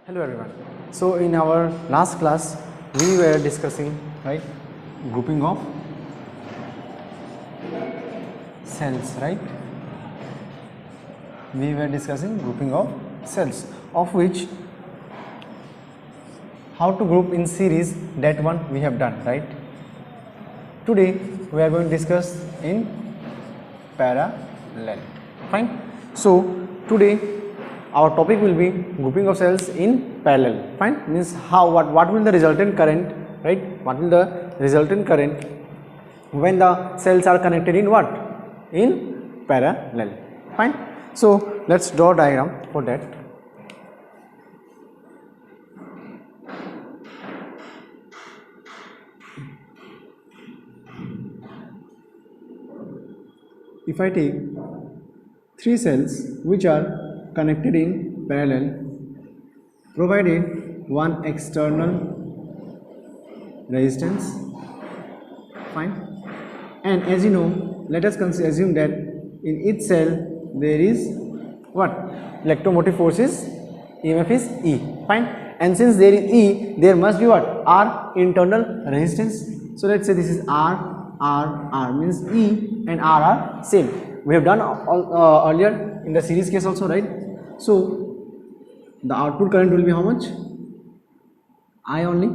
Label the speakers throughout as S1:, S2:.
S1: Hello everyone. So in our last class we were discussing grouping of cells, right? We were discussing grouping of cells, of which how to group in series, that one we have done, right? Today we are going to discuss in parallel. Fine. So today our topic will be grouping of cells in parallel. Fine. Means what will the resultant current, right? What will the resultant current when the cells are connected in what? In parallel. Fine. So let's draw a diagram for that. If I take three cells which are connected in parallel, provided one external resistance, fine, and as you know, let us assume that in each cell there is what? Electromotive force is EMF is E, fine, and since there is E, there must be what? R internal resistance. So let's say this is R means E and R are same. We have done earlier in the series case also, right? So the output current will be how much? I only,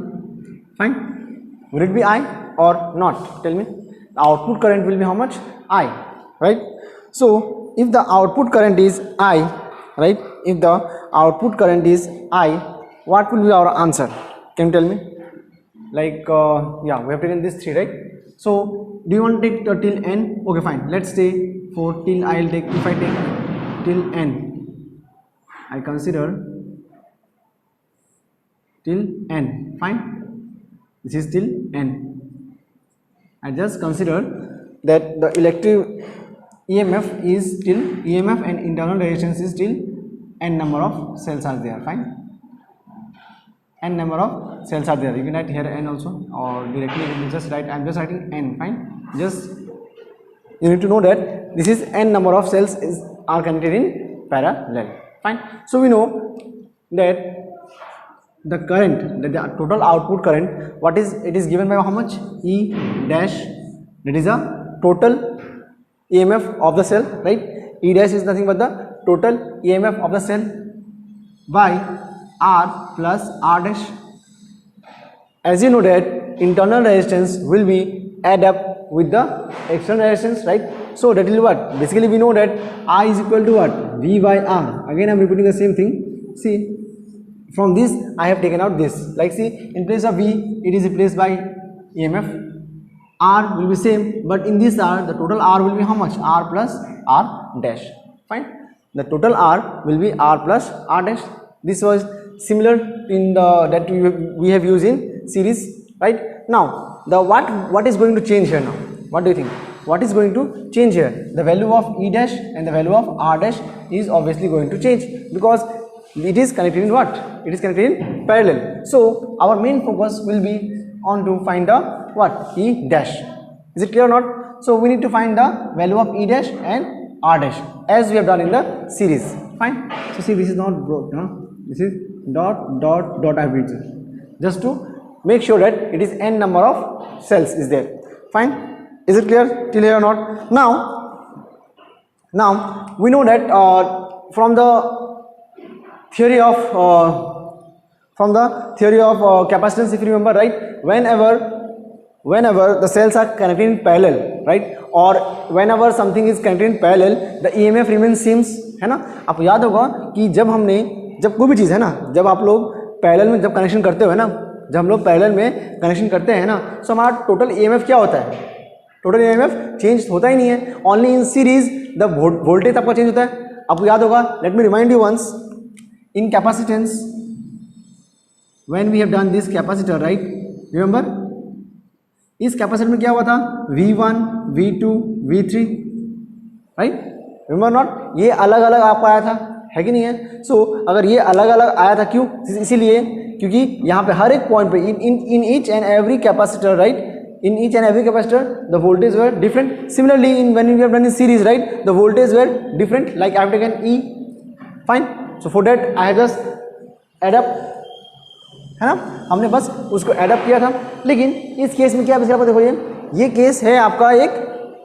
S1: fine. Will it be I or not? Tell me. The output current will be how much? I, right? So if the output current is I, right? If the output current is I, what will be our answer? Can you tell me? Like yeah, we have taken this 3, right? So do you want to take till n? Okay, fine. Let's say for till I'll take, if I take till n, I consider till n, fine. This is till n. I just consider that the electric EMF is till EMF and internal resistance is till n number of cells are there, fine. N number of cells are there. You can write here n also, or directly you can just write. I'm just writing n, fine. Just you need to know that this is n number of cells are connected in parallel, fine. So we know that the current, the total output current, what is it is given by how much? E dash, that is a total EMF of the cell, right? E dash is nothing but the total EMF of the cell by R plus R dash. As you know that internal resistance will be add up with the external resistance, right? So that will what? Basically we know that I is equal to what? V by R. Again I am repeating the same thing. See, from this I have taken out this. Like see, in place of V it is replaced by EMF. R will be same, but in this R the total R will be how much? R plus R dash. Fine. The total R will be R plus R dash. This was similar in the that we have used in series, right? Now the what is going to change here now? What do you think? What is going to change here? The value of E dash and the value of R dash is obviously going to change, because it is connected in what? It is connected in parallel. So our main focus will be on to find the what? E dash. Is it clear or not? So we need to find the value of E dash and R dash as we have done in the series. Fine. So see, this is not broke, no? This is dot dot dot I have written just to make sure that it is n number of cells is there. Fine. Is it clear till here or not? Now we know that from the theory of capacitance, if you remember, right? Whenever the cells are connected in parallel, right, or whenever something is connected in parallel, the EMF remains same, है ना? आपको याद होगा कि जब कोई भी चीज़ है ना, जब आप लोग पैरेलल में जब कनेक्शन करते हो है ना, जब हम लोग पैरेलल में कनेक्शन करते हैं ना, तो हमारा टोटल EMF क्या होता है? टोटल EMF चेंज होता ही नहीं है. Only in series the voltage आपका चेंज होता है. आपको याद होगा, let me remind you once, in capacitance when we have done this capacitor, right, remember इस कैपेसिटर में क्या हुआ था? V1 V2 V3, right, remember not? ये अलग अलग आपको आया था, है कि नहीं है? सो अगर ये अलग अलग आया था, क्यों? इसीलिए क्योंकि यहाँ पे हर एक पॉइंट पे in each and every capacitor, right, in each and every capacitor the voltage were different. Similarly in when we have done in series, right, the voltage were different. Like I have taken E, fine. So for that I have just add up, है ना, हमने बस उसको add up किया था। लेकिन इस case में क्या है, आपको देखो ये केस है आपका एक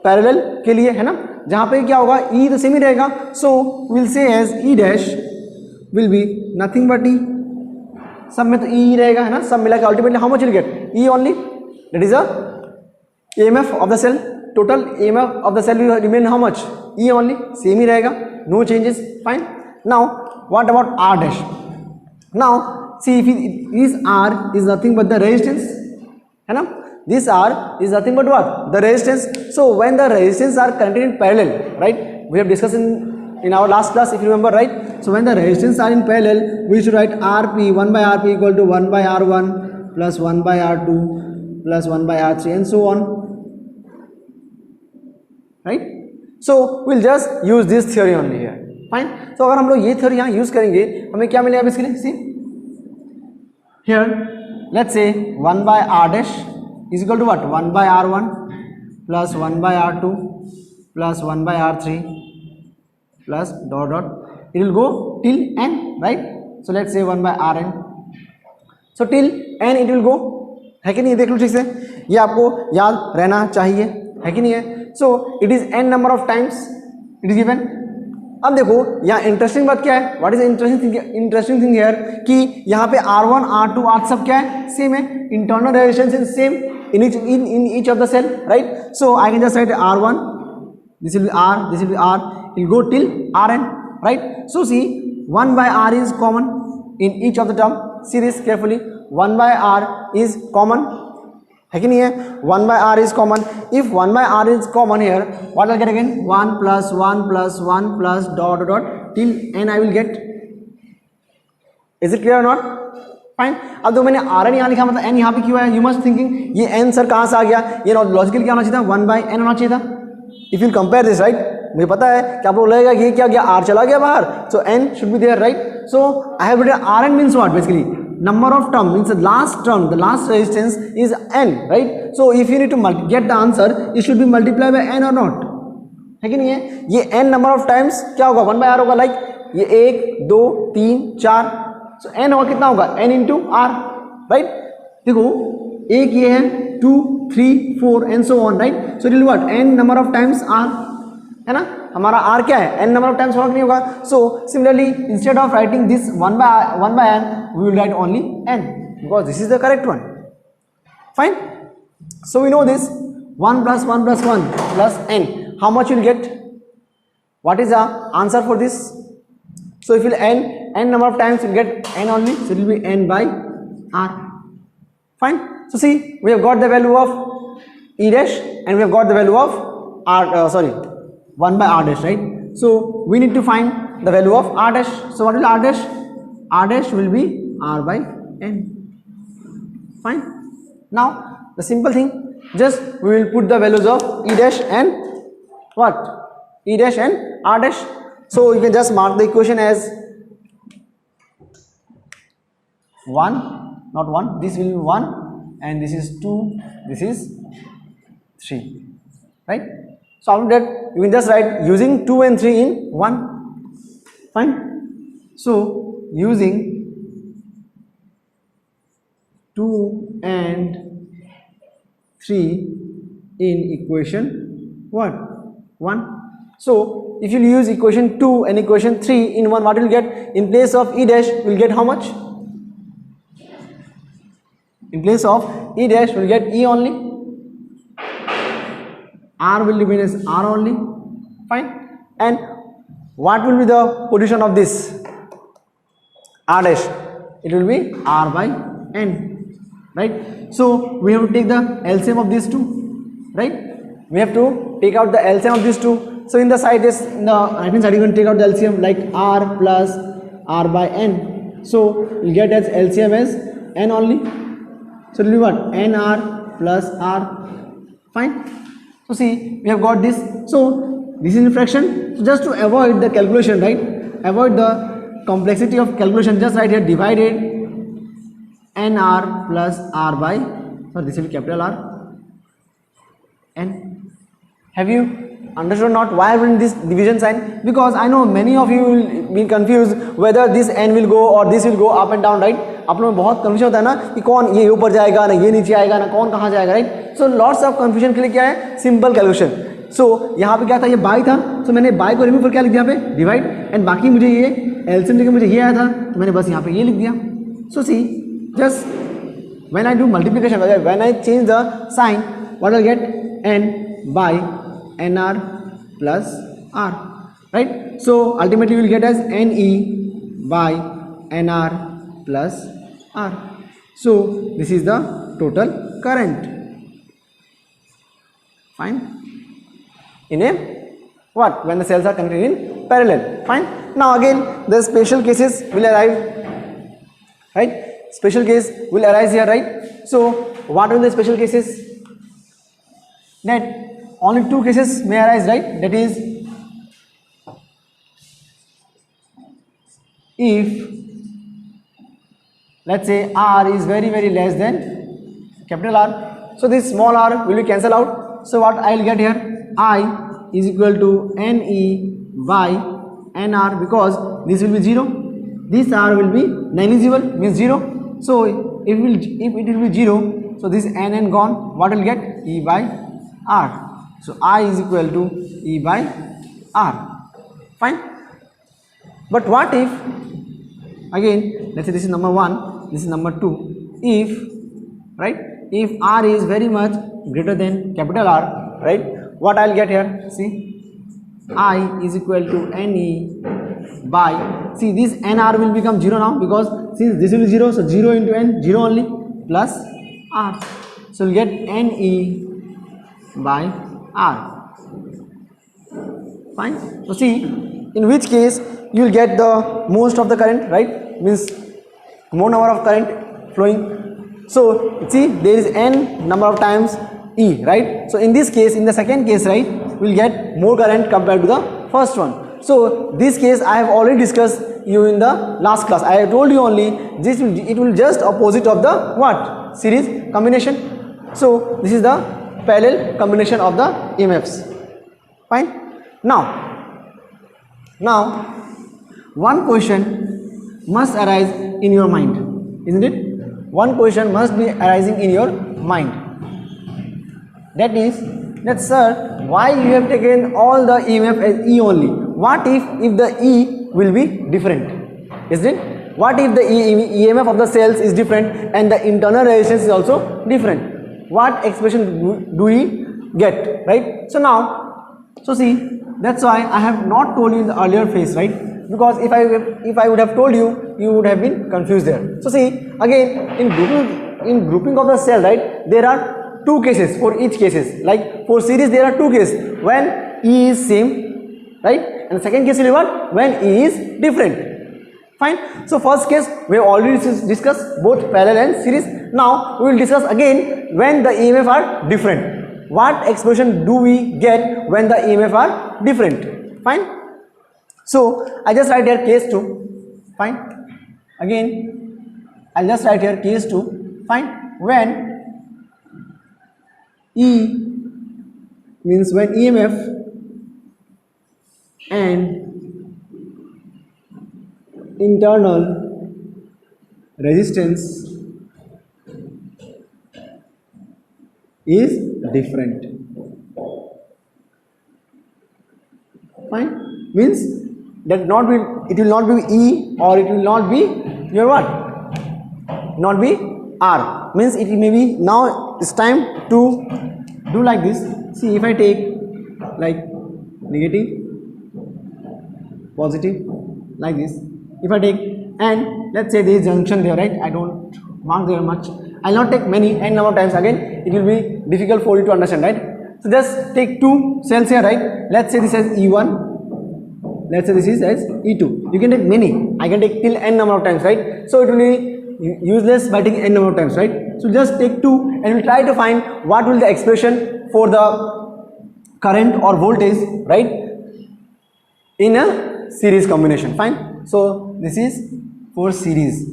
S1: पैरेलल के लिए, है ना, जहाँ पे क्या होगा, ई तो सेम ही रहेगा। So will say as E dash will be nothing but E, सब में तो ई रहेगा, है ना, सब मिला के ultimately how much will get E only, that is a EMF of the cell, total EMF of the cell will remain how much, E only, same ही रहेगा, no changes, fine. Now what about R dash? Now see if this R is nothing but the resistance, है ना, this R is nothing but what, the resistance. So when the resistance are connected in parallel, right, we have discussed in our last class if you remember, right. So when the resistance are in parallel, we should write RP 1 by RP equal to 1 by R1 plus 1 by R2 plus 1 by R3 and so on, right. So we'll just use this theory only here, fine. So अगर हम लोग ये theory यहाँ use करेंगे, हमें क्या मिलेगा इसके लिए, see here let's say 1 by R dash is equal to what, 1 by R1 plus 1 by R2 plus 1 by R3 plus dot dot, it will go till n, right. So let's say 1 by Rn, so till n it will go, है कि नहीं, देख लो ठीक से, ये आपको याद रहना चाहिए, है कि नहीं है. So it is n number of times it is given. अब देखो यहाँ इंटरेस्टिंग बात क्या है, what is interesting thing here, कि यहाँ पे R1 R2 R सब क्या है, सेम है, internal resistance is same in each of the cell, right. So I can just write R1, this will be R, this will be R, it will go till Rn, right. So see 1 by R is common in each of the term, see this carefully, 1 by R is common, है कि नहीं है, 1 by R is common. If 1 by R is common here, what I'll get again, 1 plus 1 plus 1 plus dot dot dot till n I will get. Is it clear or not? Fine. अब तो मैंने Rn यहाँ लिखा, मतलब n यहाँ पे क्यों है, you must thinking ये n सर कहाँ से आ गया, ये लॉजिकल क्या होना चाहिए था, 1 by n होना चाहिए था. If you compare this, right, मुझे पता है कि आप लोग लगेगा ये क्या गया, R चला गया बाहर, so n should be there, right. So I have written Rn means what, basically number of term, means the last term, the last resistance is n, right. So if you need to get the answer, it should be multiplied by n or not, है कि नहीं है. ये n number of times क्या होगा, 1 by R होगा, like ये 1 2 3 4, so n होगा कितना होगा, n into R, right. देखो एक ये है 2 3 4 and so on, right. So it will what, n number of times R, है ना, हमारा R क्या है, n number of times होगा कि नहीं होगा. So similarly instead of writing this 1 by n, we will write only n because this is the correct one, fine. So we know this 1 plus 1 plus 1 plus n, how much you will get, what is the answer for this. So if you n number of times you will get n only, so it will be n by R, fine. So see we have got the value of E dash and we have got the value of R 1 by R dash, right. So we need to find the value of R dash. So what is R dash, R dash will be R by n, fine. Now the simple thing, just we will put the values of E dash and what, E dash and R dash. So you can just mark the equation as 1, not 1, this will be 1 and this is 2, this is 3, right. So after that you can just write using 2 and 3 in 1, fine. So using 2 and 3 in equation what, 1. So if you use equation 2 and equation 3 in 1, what you will get, in place of E dash we will get how much, in place of E dash we will get E only, R will remain as R only, fine. And what will be the position of this R dash, it will be R by n, right. So we have to take the LCM of these two, right, we have to take out the LCM of these two. So in the side is, in the right hand side you can take out the LCM, like R plus R by n, so you get as LCM as n only, so it will be what, nr plus R, fine. So see we have got this, so this is in fraction. So just to avoid the calculation, right, avoid the complexity of calculation, just write here divided nr plus R by, so this will be capital R n. Have you understood not why I written this division sign? Because I know many of you will be confused whether this n will go or this will go up and down, right? आप लोगों में बहुत confusion होता है ना कि कौन ये ऊपर जाएगा ना ये नीचे आएगा ना कौन कहाँ जाएगा, right? So lots of confusion के लिए क्या है, सिंपल कैलकुलेशन. सो यहाँ पे क्या था, ये बाई था, सो मैंने बाई को रिमूव कर क्या लिख दिया यहाँ पे, डिवाइड. एंड बाकी मुझे ये एलसीएम लेके मुझे ये आया था तो मैंने बस यहाँ पे ये लिख दिया. सो सी just when I do multiplication, when I change the sign, what I'll get, n by nr plus r, right? So ultimately you will get as ne by nr plus r. So this is the total current. Fine. In a what? When the cells are connected in parallel. Fine. Now again the special cases will arrive, right? Special case will arise here, right? So what are the special cases? That only two cases may arise, right? That is, if let's say r is very less than capital R, so this small r will be cancelled out. So what I will get here, I is equal to ne by nr, because this will be 0, this r will be negligible, means 0. So if it will be 0, so this n gone, what will get, e by r. So I is equal to e by r. Fine. But what if, again let's say this is number 1, this is number 2, if, right, if r is very much greater than capital R, right, what I'll get here, see, I is equal to ne by, see this nr will become 0 now, because since this will be 0, so 0 into n, 0 only, plus r. So we'll get ne by r. Fine. So see, in which case you will get the most of the current, right, means more number of current flowing. So see, there is n number of times e, right? So in this case, in the second case, right, we will get more current compared to the first one. So this case I have already discussed you in the last class. I have told you only this will, it will just opposite of the what, series combination. So this is the parallel combination of the EMFs. Fine. Now one question must arise in your mind, isn't it? One question must be arising in your mind. That is, that sir, why you have taken all the EMF as E only? What if the E will be different, isn't it? What if the EMF of the cells is different and the internal resistance is also different? What expression do we get, right? So now, so see, that's why I have not told you in the earlier phase, right? Because if I would have told you, you would have been confused there. So see, again in grouping of the cell, right, there are two cases for each cases. Like for series there are two cases, when E is same, right, and the second case will be what, when E is different. Fine. So first case we have already discussed both parallel and series. Now we will discuss again when the EMF are different. What expression do we get when the EMF are different? Fine. So I just write here case 2. Fine. Again I'll just write here case 2. Fine. When E means when EMF and internal resistance is different. Fine. Means that it will not be E or it will not be your what? Not be R. Means it may be, now it's time to do like this. See, if I take like negative, positive, like this. If I take, and let's say there is junction there, right? I don't mark there much. I'll not take many n number of times. Again, it will be difficult for you to understand, right? So just take two cells here, right? Let's say this is E1. Let's say this is as E2. You can take many. I can take till n number of times, right? So it will be useless by taking n number of times, right? So just take two and we'll try to find what will the expression for the current or voltage, right, in a series combination. Fine. So this is for series.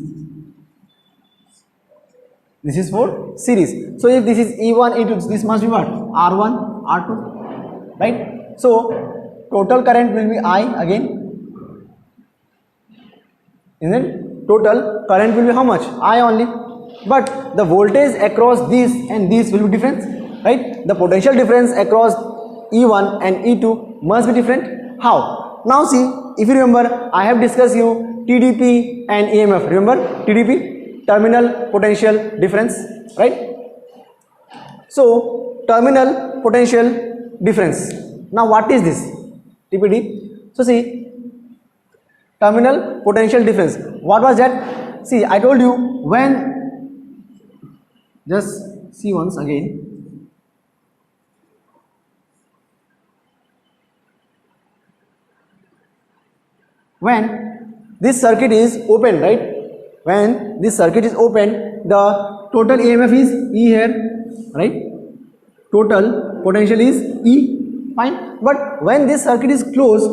S1: This is for series. So if this is E1, E2, this must be what? R1, R2, right? So total current will be I again, isn't it? Total current will be how much? I only. But the voltage across these and these will be different, right? The potential difference across E1 and E2 must be different. How? Now see, if you remember, I have discussed you TDP and EMF. Remember TDP, terminal potential difference, right? So terminal potential difference. Now what is this? TPD. So see, terminal potential difference. What was that? See, I told you when, just see once again. When this circuit is open, right? When this circuit is open, the total EMF is E here, right? Total potential is E, fine. But when this circuit is closed,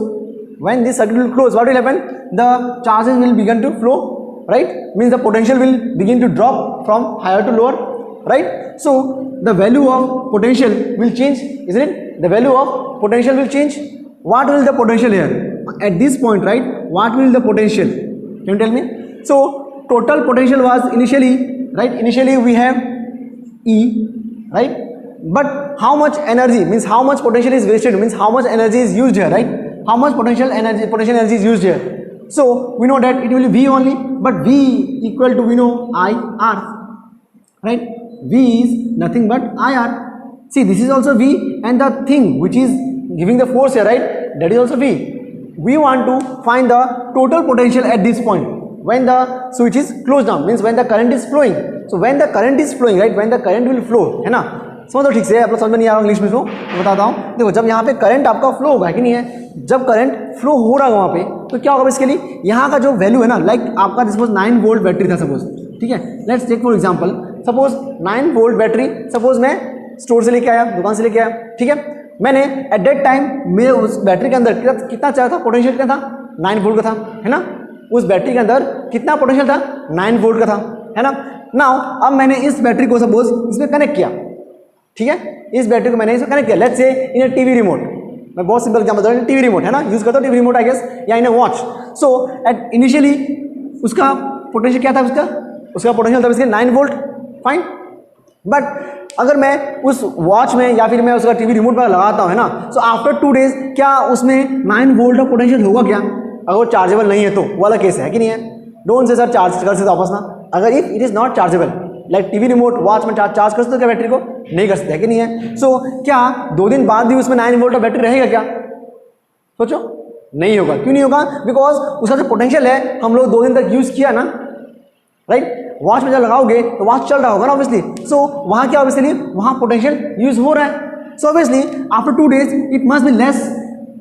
S1: when this circuit will close, what will happen? The charges will begin to flow, right? Means the potential will begin to drop from higher to lower, right? So the value of potential will change, isn't it? The value of potential will change. What will the potential here at this point, right? What will the potential? Can you tell me? So total potential was initially, right? Initially we have E, right? But how much energy, means how much potential is wasted, means how much energy is used here, right? How much potential energy is used here. So we know that it will be V only, but V equal to, we know, IR, right? V is nothing but IR. See, this is also V, and the thing which is giving the force here, right, that is also V. We want to find the total potential at this point when the switch is closed down, means when the current is flowing. So when the current is flowing, right, when the current will flow, है ना? समझो ठीक से, आप लोग समझ में नहीं आ रहा इंग्लिश में, तो बताता हूँ. देखो, जब यहाँ पे करंट आपका फ्लो होगा कि नहीं है, जब करंट फ्लो हो रहा है वहाँ पे, तो क्या होगा इसके लिए, यहाँ का जो वैल्यू है ना, लाइक आपका सपोज 9 वोल्ट बैटरी था सपोज, ठीक है. Let's take for example, suppose 9 volt battery suppose मैं स्टोर से लेके आया, दुकान से लेके आया, ठीक है. मैंने एट दैट टाइम मेरे उस बैटरी के अंदर कितना चाहिए था, पोटेंशियल कितना था, 9 वोल्ट का था, है ना. उस बैटरी के अंदर कितना पोटेंशियल था, 9 वोल्ट का था, है ना. नाउ अब मैंने इस बैटरी को सपोज इसमें कनेक्ट किया, ठीक है. इस बैटरी को मैंने इसमें कनेक्ट किया, let's say in A TV remote. मैं बहुत सिंपल एग्जांपल बता रहा हूँ, टीवी रिमोट है ना, यूज करता हूँ टीवी रिमोट आई गेस, या इन ए वॉच. सो एट इनिशियली उसका पोटेंशियल क्या था, उसका पोटेंशियल था इसके 9 वोल्ट, फाइन. बट अगर मैं उस वॉच में या फिर मैं उसका टीवी रिमोट पर लगाता हूँ, है ना, सो आफ्टर 2 डेज क्या उसमें 9 वोल्ट का पोटेंशियल होगा क्या, अगर वो चार्जेबल नहीं है तो, वाला केस है कि नहीं है. डोंट से सर चार्ज कर सकते वापस ना, अगर if it is not chargeable, like TV remote watch में चार्ज कर सकते हो क्या बैटरी को, नहीं कर सकते, है कि नहीं है. सो क्या 2 दिन बाद भी उसमें 9 वोल्ट का बैटरी रहेगा क्या, सोचो, नहीं होगा. क्यों नहीं होगा, बिकॉज उसका जो पोटेंशियल है हम लोग 2 दिन तक यूज किया ना, राइट. वॉच में जब लगाओगे तो वॉच चल रहा होगा ना ऑब्वियसली, सो वहाँ क्या ऑब्वियसली वहाँ पोटेंशियल यूज हो रहा है. So obviously after 2 days it must be less.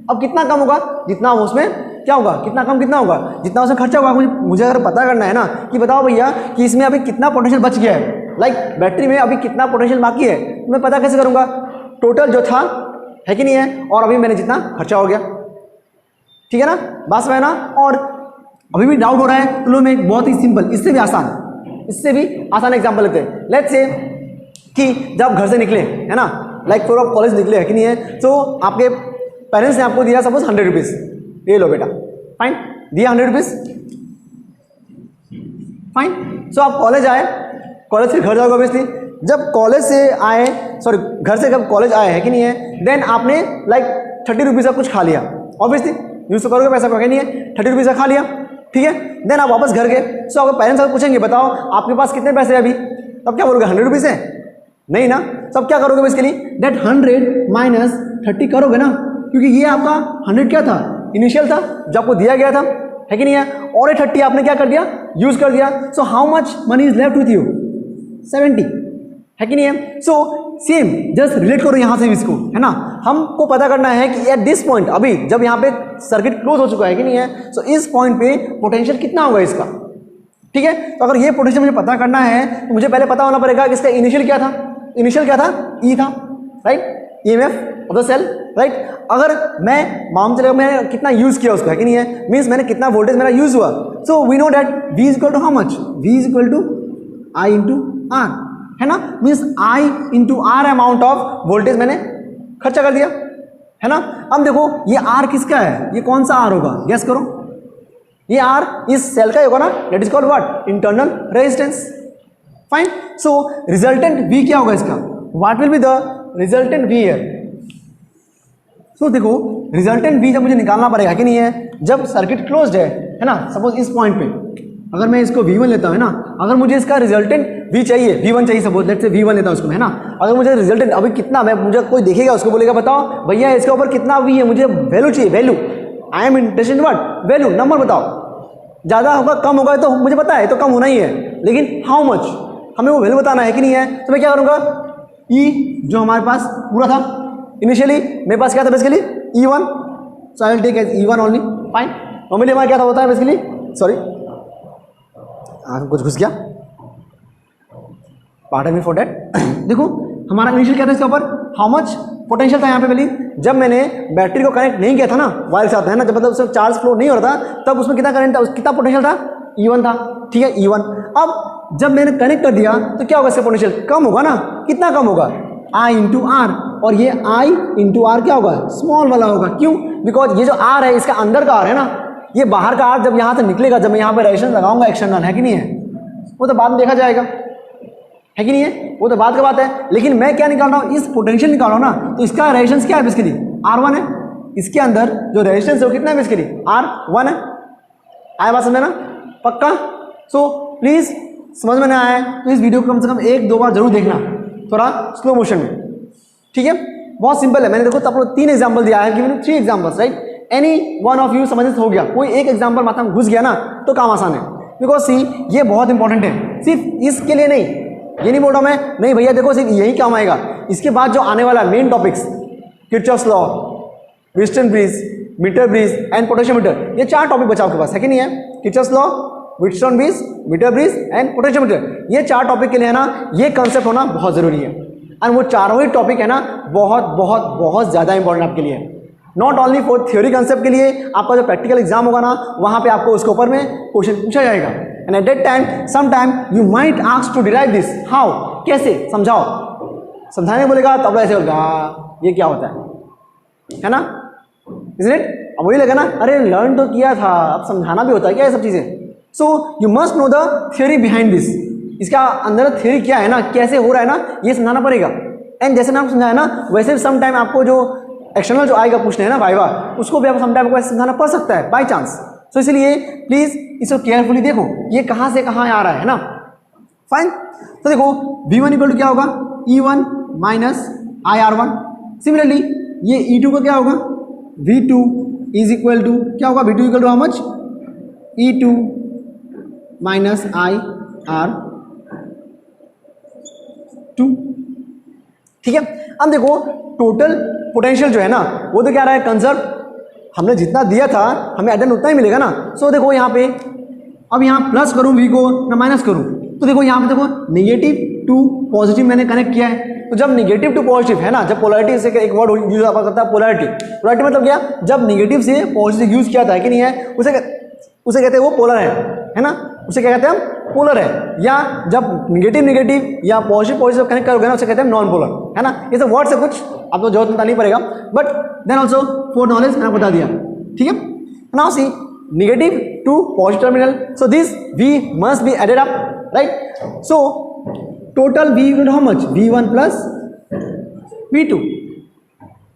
S1: अब कितना कम होगा, जितना उसमें क्या होगा, कितना कम कितना होगा, जितना उसमें खर्चा होगा. मुझे अगर पता करना है ना कि बताओ भैया कि इसमें अभी कितना पोटेंशियल बच गया है, लाइक बैटरी में अभी कितना पोटेंशियल बाकी है, मैं पता कैसे करूँगा, टोटल जो था, है कि नहीं है, और अभी मैंने जितना खर्चा हो गया, ठीक है ना, बात समझ ना. और अभी भी डाउट हो रहा है तो लो मैं एक बहुत ही सिंपल, इससे भी आसान एग्जाम्पल लेते हैं. लेट्स से कि जब घर से निकले, है ना, लाइक फॉर ऑफ कॉलेज निकले, है कि नहीं है, तो आपके पेरेंट्स ने आपको दिया सपोज 100 रुपीज़, ये लो बेटा, फाइन, दिया 100 रुपीज़, फाइन. सो आप कॉलेज आए, कॉलेज से घर जाओगे ऑब्वियसली. जब कॉलेज से आए, सॉरी घर से जब कॉलेज आए, है कि नहीं है, देन आपने लाइक 30 रुपीज़ का कुछ खा लिया, ऑब्वियसली यूज तो करोगे पैसा, है नहीं है, 30 रुपीज़ का खा लिया, ठीक है. देन आप वापस घर गए. सो आपके पेरेंट्स आपको पूछेंगे बताओ आपके पास कितने पैसे अभी, तब क्या बोलोगे, 100 रुपीज़ है, नहीं ना. सब क्या करोगे इसके लिए, डेट 100 माइनस 30 करोगे ना, क्योंकि ये आपका 100 क्या था, इनिशियल था जो आपको दिया गया था, है कि नहीं है, और ये 30 आपने क्या कर दिया, यूज कर दिया. So how much money is left with you, 70, है कि नहीं है. सो सेम जस्ट रिलेट करो यहाँ से इसको, है ना. हमको पता करना है कि एट दिस पॉइंट, अभी जब यहाँ पे सर्किट क्लोज हो चुका है कि नहीं है, सो इस पॉइंट पे पोटेंशियल कितना होगा इसका, ठीक है. तो अगर ये पोटेंशियल मुझे पता करना है तो मुझे पहले पता होना पड़ेगा कि इसका इनिशियल क्या था, ई था, right, EMF of the cell, right. अगर मैं मान चलेगा मैंने कितना यूज किया उसको, है कि नहीं है, मीन्स मैंने कितना वोल्टेज मेरा यूज हुआ. So we know that V is equal to how much, V is equal to I into R, है ना. Means I into R amount of voltage मैंने खर्चा कर दिया, है ना। अब देखो ये R किसका है, ये कौन सा R होगा, गेस करो। ये R इस सेल का होगा ना, that is called what, internal resistance. Fine. So resultant V क्या होगा इसका, what will be the resultant V है। सो देखो रिजल्टेंट V जब मुझे निकालना पड़ेगा कि नहीं है, जब सर्किट क्लोज्ड है ना, सपोज इस पॉइंट पे अगर मैं इसको V1 लेता हूँ है ना, अगर मुझे इसका रिजल्टेंट V चाहिए, V1 चाहिए, सपोज लेट्स से V1 लेता हूँ उसको है ना, अगर मुझे रिजल्टेंट अभी कितना, मैं मुझे कोई देखेगा उसको बोलेगा बताओ भैया इसके ऊपर कितना V है, मुझे वैल्यू चाहिए, value, I am interested in what, value, number बताओ, ज़्यादा होगा कम होगा तो मुझे पता है तो कम होना ही है, लेकिन हाउ मच हमें वो वैल्यू बताना है कि नहीं है। तो मैं क्या करूँगा, E जो हमारे पास पूरा था इनिशियली, मेरे पास क्या था basically E1, so I will take as E1 only. Fine. Normally हमारा क्या था होता है बेसिकली, सॉरी कुछ घुस गया, पार्डन मी फॉर दैट। देखो हमारा इनिशियल क्या था इसके ऊपर, हाउ मच पोटेंशियल था यहाँ पे वैल्यू, जब मैंने बैटरी को कनेक्ट नहीं किया था ना वायर के साथ है ना, जब मतलब उसमें चार्ज फ्लो नहीं हो रहा था तब उसमें कितना करंट था, कितना पोटेंशियल था, E1 था, ठीक है E1। अब जब मैंने कनेक्ट कर दिया तो क्या होगा, इसका पोटेंशियल कम होगा ना, कितना कम होगा, I इंटू आर, और ये I इंटू आर क्या होगा, स्मॉल वाला होगा। क्यों, बिकॉज ये जो R है इसका अंदर का R है ना, ये बाहर का R जब यहाँ से निकलेगा, जब मैं यहाँ पे रेजिस्टेंस लगाऊंगा एक्सटर्नल, है कि नहीं है, वो तो बाद में देखा जाएगा, है कि नहीं है, वो तो बात का बात है। लेकिन मैं क्या निकाल रहा हूँ, इस पोटेंशियल निकाल रहा हूँ ना, तो इसका रेजिस्टेंस क्या है बेसिकली, R1 है, इसके अंदर जो रेजिस्टेंस है वो कितना है बेसिकली, R1 है। आया बात समझ ना, पक्का। सो प्लीज समझ में ना आया तो इस वीडियो को कम से कम 1-2 बार जरूर देखना, थोड़ा स्लो मोशन में, ठीक है। बहुत सिंपल है, मैंने देखो तब 3 एग्जाम्पल दिया है, given 3 examples, right. Any one of you समझ हो गया, कोई एक एग्जाम्पल माथा में घुस गया ना तो काम आसान है, बिकॉज सी ये बहुत इंपॉर्टेंट है, सिर्फ इसके लिए नहीं, ये नहीं बोल रहा मैं, नहीं भैया देखो सिर्फ यही काम आएगा, इसके बाद जो आने वाला main topics, Kirchhoff's law, Wheatstone bridge, meter bridge and potentiometer, ये 4 टॉपिक बचा आपके पास, है कि नहीं है, Kirchhoff's law, Wheatstone bridge, meter bridge and potentiometer, ये 4 टॉपिक के लिए है ना, ये कंसेप्ट होना बहुत जरूरी है। और वो चारों ही टॉपिक है ना बहुत बहुत बहुत ज़्यादा इंपॉर्टेंट आपके लिए, not only for theory concept के लिए, आपका जो प्रैक्टिकल एग्जाम होगा ना वहाँ पे आपको उसके ऊपर में क्वेश्चन पूछा जाएगा। And at that time some time you might ask to derive this, how, कैसे समझाओ, समझाने बोलेगा तब ऐसे होगा ये क्या होता है ना, इज़न्ट इट। अब वही लगा ना, अरे लर्न तो किया था, अब समझाना भी होता है क्या ये सब चीज़ें। So you must know the theory behind this, इसका अंदर थ्योरी क्या है ना, कैसे हो रहा है ना, ये समझाना पड़ेगा। एंड जैसे मैं आपको समझाया ना, वैसे सम टाइम आपको जो एक्सटर्नल जो आएगा पूछने है ना वाइवा, उसको भी आपको सम टाइम ऐसे समझाना पड़ सकता है बाई चांस। सो इसलिए प्लीज़ इसको केयरफुली देखो, ये कहाँ से कहाँ आ रहा है ना। फाइन। तो देखो V1 इक्वल टू क्या होगा, E1 माइनस IR1। सिमिलरली ये E2 का क्या होगा, V2 इज इक्वल टू क्या होगा, V2 equal to how much, E2 minus IR2, ठीक है। अब देखो टोटल पोटेंशियल जो है ना वो तो क्या रहा है, कंजर्व, हमने जितना दिया था हमें एट उतना ही मिलेगा ना। सो देखो यहाँ पे अब यहाँ प्लस करूँ V को ना माइनस करूँ, तो देखो यहाँ पे देखो नेगेटिव टू पॉजिटिव मैंने कनेक्ट किया है, तो जब नेगेटिव टू पॉजिटिव है ना, जब पोलैरिटी से एक वर्ड यूज करता है पोलैरिटी, पोलैरिटी मतलब क्या, जब नेगेटिव से पॉजिटिव यूज किया था है कि नहीं है, उसे कहते हैं वो पोलर है ना, उसे क्या कहते हैं हम, पोलर है। या जब नेगेटिव नेगेटिव या पॉजिटिव पॉजिटिव कनेक्ट करोगे ना उसे कहते हैं नॉन पोलर, है ना। ये सब वर्ड से कुछ आपको जरूरत पता नहीं पड़ेगा, but then also for knowledge मैंने बता दिया, ठीक है। Now see negative to positive terminal, so this V must be added up, right. So total V will how much, V1 plus V2,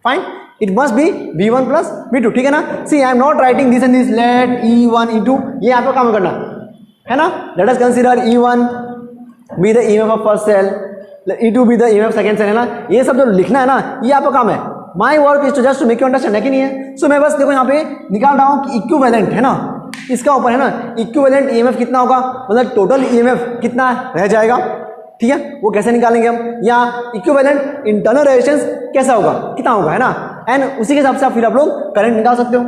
S1: fine, it must be V1 plus V2, ठीक है ना। See I am not writing this and this, let E1 E2, ये आपको काम करना है ना। Let us consider E1 be the EMF of first cell, E2 be the EMF second cell, है ना। ये सब जो लिखना है ना ये आपका काम है, my work is to just to make you understand, है कि नहीं है। सो मैं बस देखो यहाँ पे निकाल रहा हूँ कि इक्विवेलेंट है ना, इसका ऊपर है ना इक्विवेलेंट EMF कितना होगा, मतलब टोटल EMF कितना रह जाएगा, ठीक है, वो कैसे निकालेंगे हम, या इक्विवेलेंट इंटरनल रेजिस्टेंस कैसा होगा, कितना होगा, है ना। एंड उसी के हिसाब से फिर आप लोग करंट निकाल सकते हो,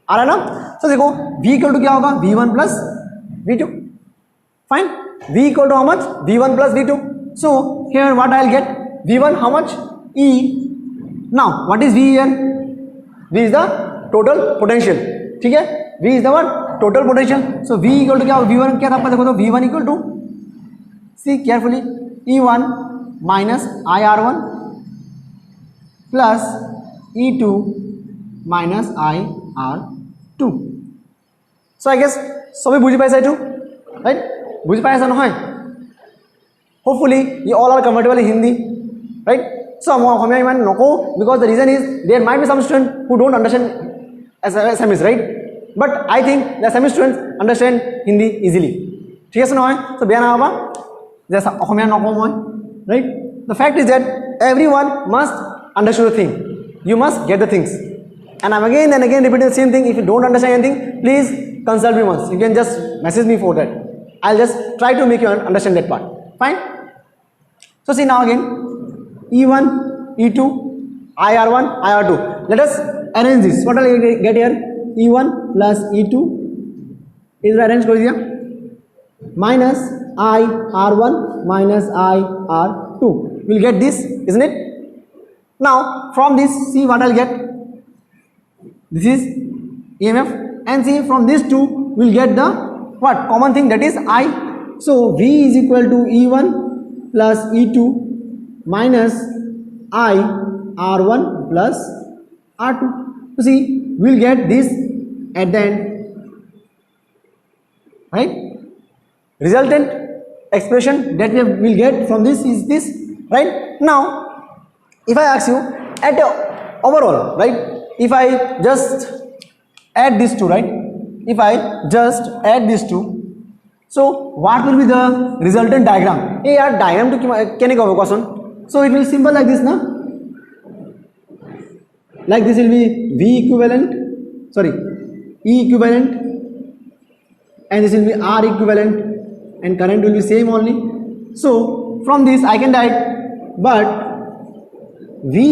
S1: आ रहा है ना। तो देखो V इक्वल टू क्या होगा, V1 plus V2, fine. V equal to how much, V1 plus V2, so here what I will get, V1 how much, E, now what is V here, V is the total potential, ठीक है, V is the what, total potential. So V equal to क्या होगा, V1 क्या था आपका, देखो तो V1 equal to, see carefully, E1 minus IR1 plus E2 minus IR2. So I guess সবে বুঝি পাইছা এইটো রাইট বুঝি পাইছা নহয় hopefully you all are comfortable in Hindi right so মই অসমীয়া ইমান নকওঁ because the reason is there might be some students who don't understand Assamese right but I think the Assamese students understand Hindi easily ঠিক আছে নহয় so বেয়া নাপাবা যে অসমীয়া নকওঁ মই right the fact is that everyone must understand the thing you must get the things and I'm again and again repeating the same thing if you don't understand anything please consult me once you can just message me for that I'll just try to make you understand that part fine so see now again E1 E2 IR1 IR2 let us arrange this what will I get here E1 plus E2 is arranged kori diya minus IR1 minus IR2 we'll get this isn't it now from this see what I'll get this is EMF and see from these two we'll get the what common thing that is I so V is equal to E1 plus E2 minus I R1 plus R2 so see we'll get this at the end right resultant expression that we will get from this is this right now if I ask you at overall right if I just add these two right if I just add these two so what will be the resultant diagram hey yaar diagram to kene kobo question so it will simple like this na like this will be V equivalent sorry E equivalent and this will be R equivalent and current will be same only so from this I can write but V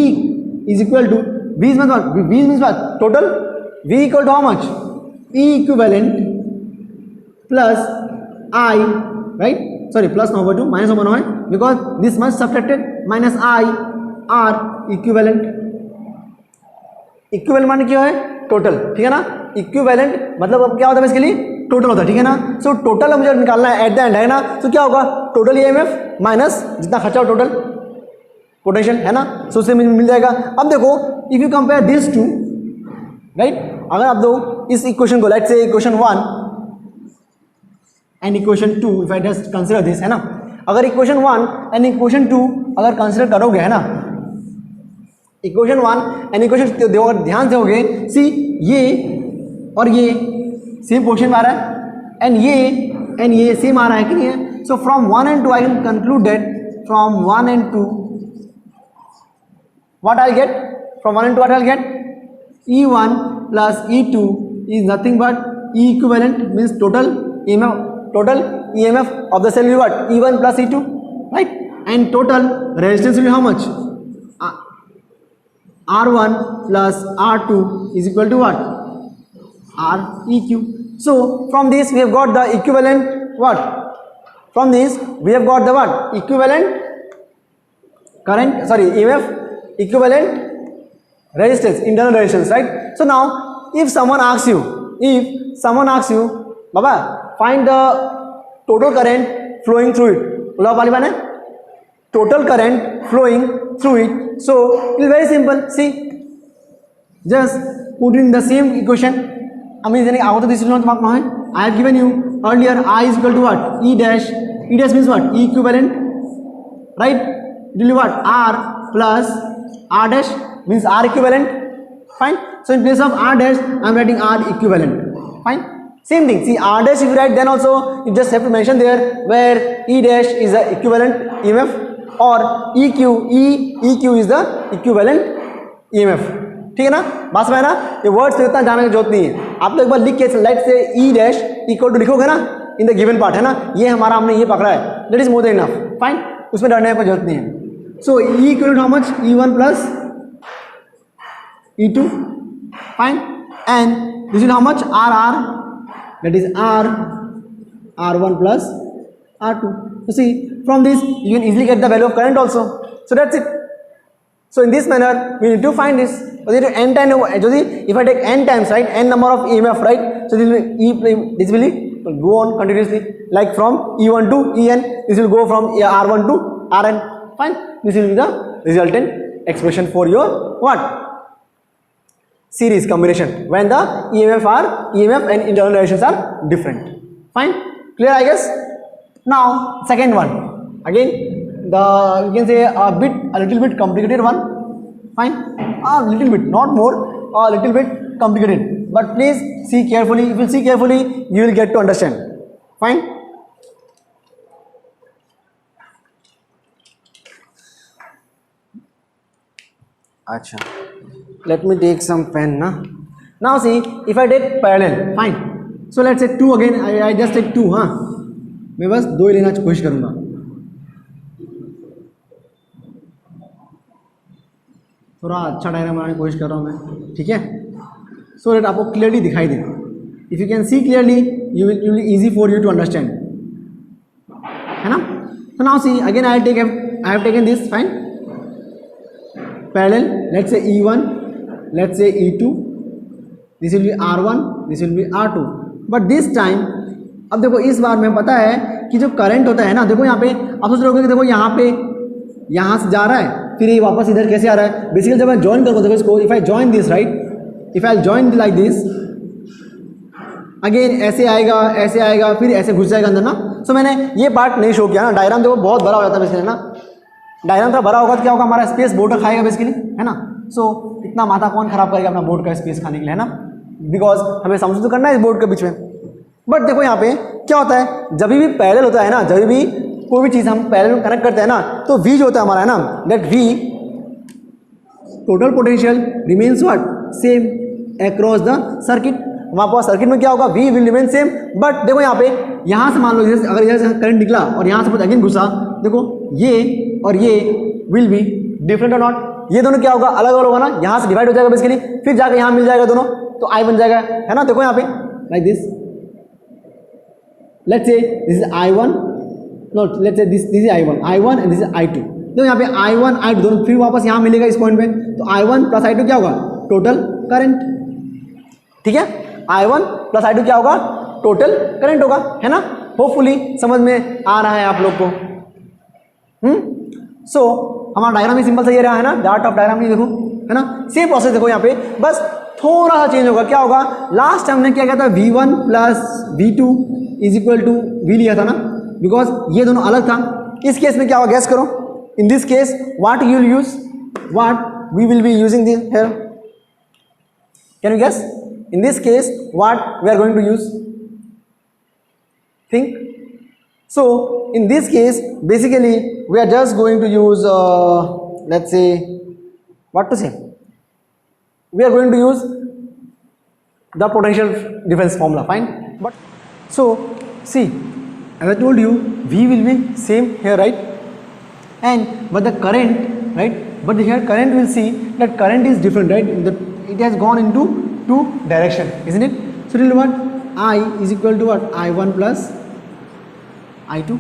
S1: is equal to V means what V means what total V equal to how much E equivalent plus I right sorry plus number 2 minus number 1 because this much subtracted minus I R equivalent equivalent माने क्या है total ठीक है ना equivalent मतलब अब क्या होता है बेसिकली टोटल होता है ठीक है ना सो टोटल मुझे निकालना है एट द एंड है ना तो क्या होगा टोटल EMF माइनस जितना खर्चा हो टोटल पोटेंशियल है ना सो उससे मुझे मिल जाएगा अब देखो if you compare this to right अगर आप दो इस इक्वेशन को let's say equation 1 and equation 2 if I just consider this है ना अगर इक्वेशन 1 एंड इक्वेशन 2 अगर कंसीडर करोगे है ना इक्वेशन 1 एंड इक्वेशन ध्यान से होगे सी ये और ये सेम पोर्शन में आ रहा है एंड ये सेम आ रहा है कि नहीं है so from 1 and 2 I can conclude that from 1 and 2 what I'll get from 1 and 2 what I'll get E1 plus E2 is nothing but E equivalent means total EMF of the cell will be what E1 plus E2 right and total resistance will be how much R1 plus R2 is equal to what REQ so from this we have got the equivalent what from this we have got the what equivalent current sorry EMF equivalent resistance internal resistance right so now if someone asks you baba find the total current flowing through it बोला वाली बात है total current flowing through it so it is very simple see just put in the same equation I mean out of this is not mark now I have given you earlier I is equal to what E dash means what E equivalent right it will be what R plus R dash means R equivalent fine so in place of R dash I am writing R equivalent fine same thing see R dash if you write then also you just have to mention there where E dash is the equivalent EMF or EQ is the equivalent EMF ठीक है ना बात में ना ये words तो इतना जानने की जरूरत नहीं है आप लोग एक बार लिख के लाइट से E dash इक्वल टू लिखोगे ना इन द गिवन पार्ट है ना ये हमारा हमने ये पकड़ा है that is more than enough fine उसमें डरने की जरूरत नहीं है so E equal to how much E1 plus E2 fine and this is how much RR that is R1 plus R2 so see from this you can easily get the value of current also so that's it so in this manner we need to find this n time if I take n times right n number of EMF right so this will go on continuously like from E1 to En this will go from R1 to Rn fine this will be the resultant expression for your what series combination when the EMF and internal directions are different. Fine, clear I guess. Now second one, again the you can say a little bit complicated one. Fine, a little bit, not more, a little bit complicated, but please see carefully. If you see carefully, you will get to understand. Fine. Acha, let me take some pen na. Now see, if I take parallel, fine. So let's say 2 again. I just take 2. हाँ, मैं बस 2 ही लेना कोशिश करूँगा. थोड़ा अच्छा diagram बनाने की कोशिश कर रहा हूँ मैं, ठीक है, सो दैट आपको क्लियरली दिखाई दे. If you can see clearly, you will easy for you to understand, है ना. So now see, again I have taken this, fine, parallel, let's say E1, let's say E2, this will be R1, this will be R2, but this time, अब देखो इस बार में पता है कि जो करंट होता है ना, देखो यहाँ पे आप सोच रहे हो कि देखो यहाँ पे यहाँ से जा रहा है, फिर ये वापस इधर कैसे आ रहा है. बेसिकली जब मैं ज्वाइन करूँगा देखो इसको, if I join this, right, if I join like this, again ऐसे आएगा, फिर ऐसे घुस जाएगा अंदर ना. सो मैंने ये पार्ट नहीं शो किया ना. डायग्राम देखो बहुत बड़ा हो जाता है बेसिकली ना. डायग्राम थोड़ा बड़ा होगा तो क्या होगा, हमारा स्पेस बोर्ड का खाएगा बेसिकली, है ना. सो इतना माथा कौन खराब करेगा अपना बोर्ड का स्पेस खाने के लिए, है ना, बिकॉज हमें समझ तो करना है इस बोर्ड के बीच में. बट देखो यहाँ पे क्या होता है, जब भी पैरेलल होता है ना, जब भी कोई भी चीज़ हम पैरेलल में कनेक्ट करते हैं ना, तो V जो होता है हमारा, है ना, that V total potential remains what, same across the circuit. हमारे पास सर्किट में क्या होगा, V will remain same. But देखो यहाँ पे, यहाँ से मान लो जैसे अगर इधर से करंट निकला और यहाँ से अगेन घुसा, देखो ये और ये विल बी डिफरेंट और नॉट. ये दोनों क्या होगा, अलग अलग होगा ना, यहाँ से डिवाइड हो जाएगा बेसिकली, फिर जाकर यहाँ मिल जाएगा दोनों, तो I बन जाएगा, है ना. देखो यहाँ पे like this, let's say this is I1, no let's say this is I1 and this is I2. देखो यहाँ पे I1 I2 दोनों फिर वापस यहाँ मिलेगा इस पॉइंट पे, तो I1 प्लस I2 क्या होगा, टोटल करंट. ठीक है, I1 प्लस I2 क्या होगा, टोटल करंट होगा, है ना. होपफुली समझ में आ रहा है आप लोग को. सो हमारा डायग्राम भी सिंपल सा ये रहा है ना, डार्ट ऑफ डायग्राम नहीं देखो, है ना. सेम प्रोसेस देखो यहाँ पे, बस थोड़ा सा चेंज होगा. क्या होगा, लास्ट टाइम हमने क्या किया था, V1 plus V2 is equal to V लिया था ना, बिकॉज ये दोनों अलग था. इस केस में क्या होगा, गैस करो. In this case what you will use, what we will be using this here, can you guess. In this case, what we are going to use? Think. So, in this case, basically, we are just going to use, let's say, what to say? We are going to use the potential difference formula. Fine. But so, see, as I told you, V will be same here, right? And but the current, right? But here current, will see that current is different, right? It has gone into 2 direction, isn't it? So tell me what, I is equal to what, I1 plus I2.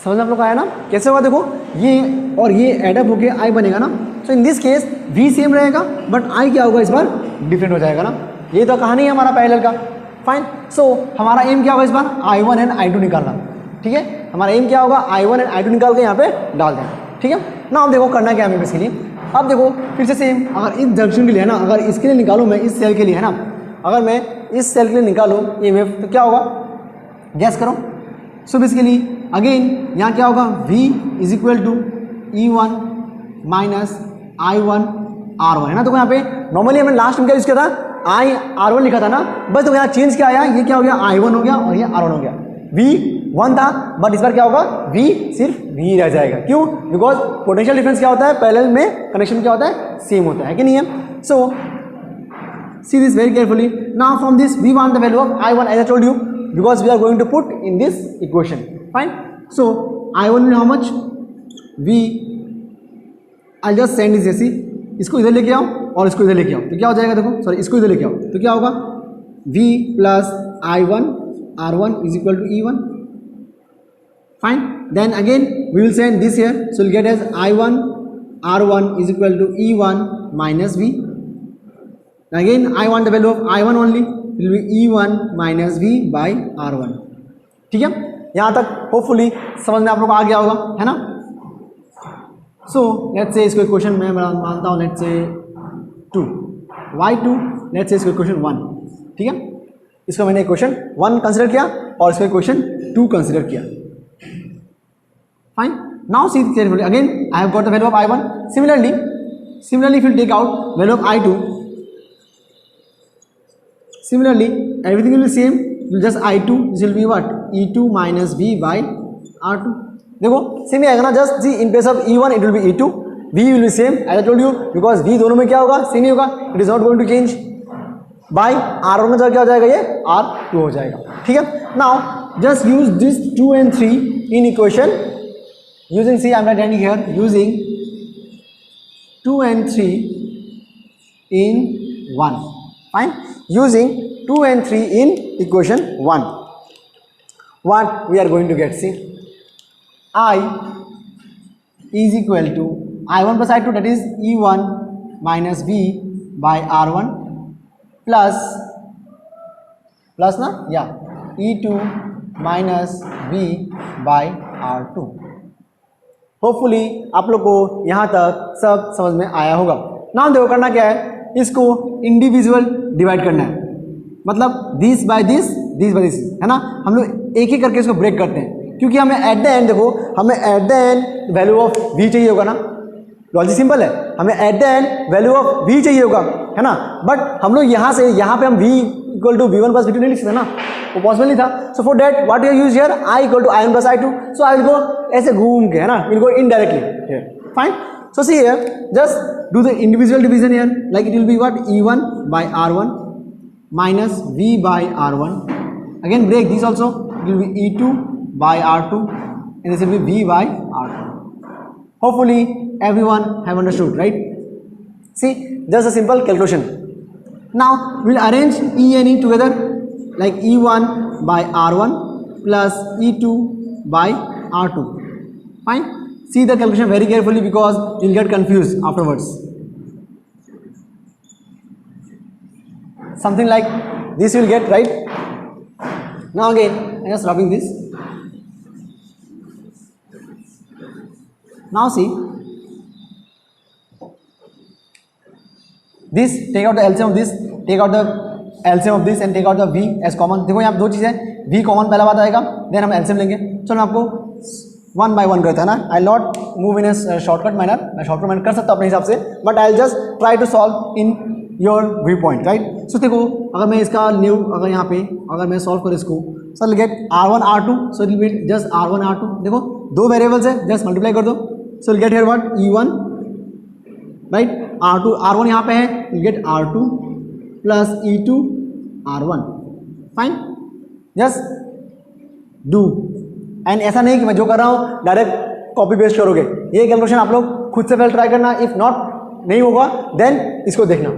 S1: समझ आप लोग आया ना, कैसे होगा, देखो ये और ये एडअप होके I बनेगा ना. So in this case V same रहेगा, बट I क्या होगा इस बार, डिफरेंट हो जाएगा ना. ये तो कहानी है हमारा पैरेलल का. फाइन. सो हमारा एम क्या होगा इस बार, I1 एंड I2 निकालना. ठीक है, हमारा एम क्या होगा, I1 एंड I2 निकाल के यहाँ पे डाल देना. ठीक है ना. अब देखो करना क्या है हमें बेसिकली. अब देखो फिर से सेम, अगर इस जंक्शन के लिए है ना, अगर इसके लिए निकालूँ मैं, इस सेल के लिए, है ना, अगर मैं इस सेल के लिए निकालूँ EMF, तो क्या होगा, गैस करो. सो बेसिकली अगेन यहाँ क्या होगा, V is equal to E1 minus I1 R1, है ना. देखो यहाँ पे नॉर्मली हमने लास्ट में क्या यूज़ किया था, I R1 लिखा था ना, बस देखो यहाँ चेंज क्या आया, ये क्या हो गया, I1 हो गया और ये R1 हो गया. V 1 था, बट इस बार क्या होगा, V सिर्फ V रह जाएगा. क्यों, बिकॉज पोटेंशियल डिफरेंस क्या होता है, पैरेलल में कनेक्शन क्या होता है, सेम होता है कि नहीं है. So see this very carefully. Now from this we want the value of I1 as I told you, because we are going to put in this equation. Fine. So I1 how much, V, I just send this ऐसी, इसको इधर लेके आओ और इसको इधर लेके आओ, तो क्या हो जाएगा, देखो सॉरी इसको इधर लेके आओ, तो क्या होगा, V plus I1 R1 is equal to E1. Fine. Then again we will send this here, so we'll get as I1 R1 is equal to E1 minus V. Again I want the value of I1 only, it will be E1 minus V by R1. ठीक है, यहाँ तक hopefully समझ में आप लोग आ गया होगा, है ना. सो लेट्स से इसको क्वेश्चन में मैं मानता हूँ, let's say 2. Why 2? Let's say इसको इक्वेशन 1. ठीक है, इसको मैंने इक्वेशन 1 कंसिडर किया और इसको इक्वेशन 2 कंसिडर किया. Fine. Now see carefully again I have got the value of I1. Similarly if you take out value of I2, similarly everything will be same. You just I2, this will be what? E2 minus V by R2. देखो same ही आएगा ना. Just G in place of E1 it will be E2, V will be same as I told you because V दोनों में क्या होगा? Same ही होगा. It is not going to change. By R1 का जगह क्या हो जाएगा? ये R2 हो जाएगा. ठीक है. Now just use this 2 and 3 in equation using, see I am writing here, using 2 and 3 in 1. Fine. Using 2 and 3 in equation 1, what we are going to get? See, I is equal to I1 plus I2, that is E1 minus V by R1 plus ना, yeah, E2 minus V by R2. Hopefully आप लोग को यहाँ तक सब समझ में आया होगा. नाउ देखो करना क्या है, इसको इंडिविजुअल डिवाइड करना है. मतलब दिस बाय दिस है ना. हम लोग एक ही करके इसको ब्रेक करते हैं क्योंकि हमें एट द एंड, देखो हमें at the end value of V चाहिए होगा ना. लॉजिक सिंपल है, हमें at the end value of V चाहिए होगा, है ना. बट हम लोग यहाँ से यहाँ पे हम V equal to V1 plus V2 नहीं लिख सकते ना, वो पॉसिबल नहीं था. So for that what you use here, I equal to I1 plus I2. So I will go ऐसे घूम के, है ना, will go indirectly here. Fine. So see here just do the individual division here, like it will be what, E1 by R1 minus V by R1. Again break this also, it will be E2 by R2 and this will be V by R2. Hopefully everyone have understood, right? See, just a simple calculation. Now we will arrange E and E together, like E1 by R1 plus E2 by R2. Fine. See the calculation very carefully because you will get confused afterwards. Something like this you will get, right? Now again I am just rubbing this. Now see this, take out the LCM of this, take out the LCM of this and take out the V as common. देखो यहाँ पे दो चीज़ें, V common पहला बात आएगा, then हम LCM लेंगे. चलो मैं आपको 1 by 1 करता है ना. I will not move in a shortcut manner, मैं शॉर्टकट मैनर कर सकता हूँ अपने हिसाब से, but I will just try to solve in your view point, right. So देखो अगर मैं इसका न्यू, अगर यहाँ पे अगर मैं सॉल्व करूँ इसको, so will get R1 R2, so it will be just R1 R2. देखो दो वेरिएबल्स है, जस्ट मल्टीप्लाई कर दो. So will get here what, E1, right, R2 R1 यहाँ पे है, will get R2 plus E2 R1. Fine. Just do. And ऐसा नहीं कि मैं जो कर रहा हूँ डायरेक्ट कॉपी पेस्ट करोगे. ये कैलकुलेशन आप लोग खुद से पहले ट्राई करना. इफ नॉट नहीं होगा देन इसको देखना,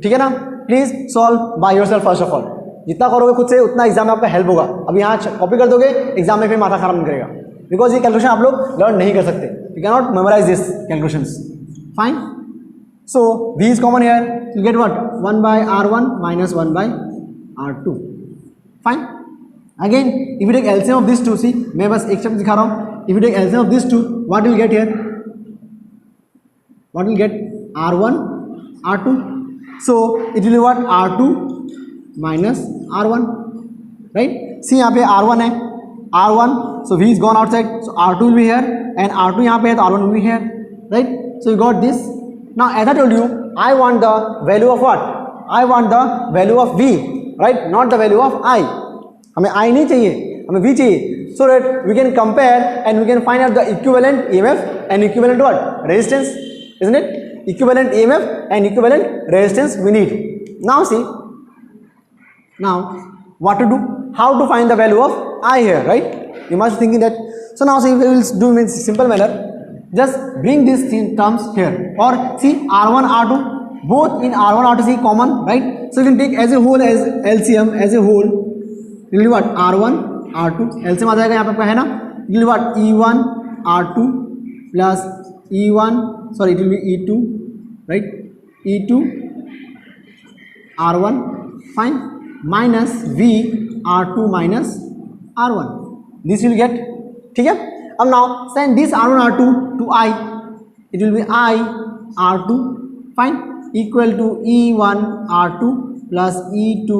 S1: ठीक है ना. Please solve by yourself first of all. जितना करोगे खुद से उतना एग्जाम में आपका हेल्प होगा. अब यहाँ कॉपी कर दोगे एग्जाम में फिर माथा खराब नहीं करेगा, बिकॉज ये कैलकुलेशन आप लोग लर्न नहीं कर सकते. You can not memorise this calculations. Fine. So V is common here, you get what, 1 by R1 minus 1 by R2. फाइन. Again, if you take LCM of these two, see, मैं बस एक शब्द दिखा रहा हूँ. If you take LCM of these two, what will get here? What will get? R1, R2. So it will be what? R2 minus R1, right? See यहाँ पे R1 है, R1. So V is gone outside. So R2 will be here, and R2 यहाँ पे है तो R1 will be here, right? So you got this. Now as I told you, I want the value of what? I want the value of V, right? Not the value of I. हमें I नहीं चाहिए, हमें V चाहिए. So that we can compare and we can find out the equivalent EMF and equivalent what? Resistance, isn't it? Equivalent EMF and equivalent resistance we need. Now see, now what to do? How to find the value of I here, right? You must be thinking that. So now see, we will do in simple manner. Just bring these terms here, or see R1 R2 both in R1 R2 see common, right? So you can take as a whole as LCM as a whole. Will be what? R1 R2 LCM आ जाएगा यहाँ पे है ना. Will be what? E1 R2 plus E1, sorry it will be E2, right? E2 R1, fine, minus V R2 minus R1. This will get, ठीक है. अब now send this R1 R2 to I, it will be I R2, fine. Equal to E1 R2 plus E2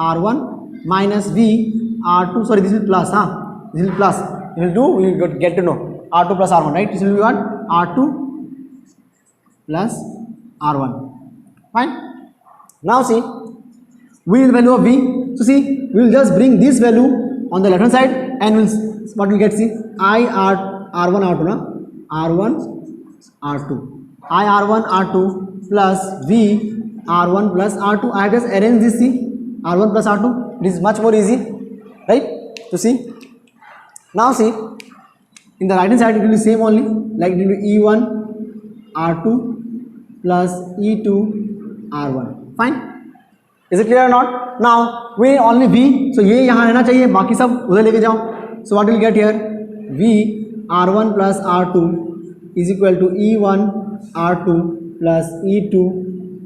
S1: R1 minus V R2, sorry this is plus, this is plus, this will do, we will get to know R2 plus R1, right? This will be what? R2 plus R1. Fine. Now see, we need the value of V. So see, we will just bring this value on the left hand side and we'll what we get, see, I R1 R2 na R1 R2, I R1 R2 plus V R1 plus R2. I just arrange this, see, R1 plus R2. It is much more easy, right? So see, now see, in the right hand side it will be same only, like it will be E1 R2 plus E2 R1. Fine. Is it clear or not? Now we need only V, so ये यहाँ रहना चाहिए, बाकी सब उधर लेके जाओ. So what will get here? V R1 plus R2 is equal to E1 R2 plus E2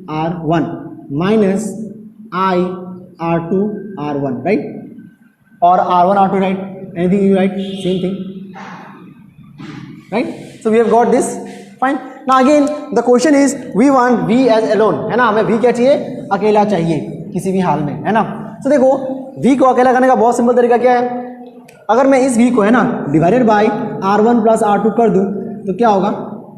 S1: R1 minus I R2 R1, right? Or R1 R2, right? Anything you write, same thing, right? So we have got this. Fine. Now again the question is we want V as alone, है ना? हमें V क्या चाहिए? अकेला चाहिए किसी भी हाल में, है ना? तो देखो V को अकेला करने का बहुत सिंपल तरीका क्या है? अगर मैं इस V को, है ना, divided by R1 plus R2 कर दूं तो क्या होगा?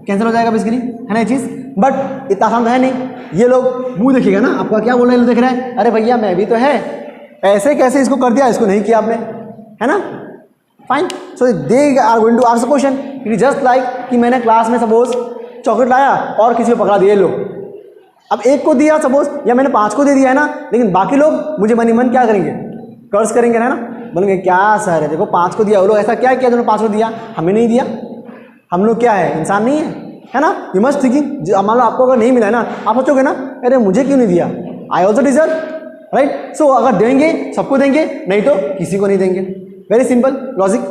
S1: कैंसिल हो जाएगा बेसिकली, है ना ये चीज़. बट इतना आसान तो है नहीं. ये लोग मुंह देखिएगा ना, आपका क्या बोल रहे हैं, देख रहे हैं, अरे भैया मैं भी तो है, ऐसे कैसे इसको कर दिया, इसको नहीं किया आपने, है ना? Fine. So they are going to ask question. It is just like कि मैंने क्लास में सपोज चॉकलेट लाया और किसी को पकड़ा दिए लोग. अब एक को दिया सपोज, या मैंने 5 को दे दिया, है ना, लेकिन बाकी लोग मुझे मनी मन क्या करेंगे, कर्ज करेंगे, है ना, बोलेंगे क्या सर है, देखो 5 को दिया, वो लोग ऐसा क्या किया जिन्होंने 5 को दिया, हमें नहीं दिया. हम लोग क्या है, इंसान नहीं है ना? यू मस्ट थिंकिंग, मान लो आपको अगर नहीं मिला है ना, आप सोचोगे ना, अरे मुझे क्यों नहीं दिया, आई ऑल्सो डिजर्व, राइट? सो अगर देंगे सबको देंगे, नहीं तो किसी को नहीं देंगे. Very simple logic.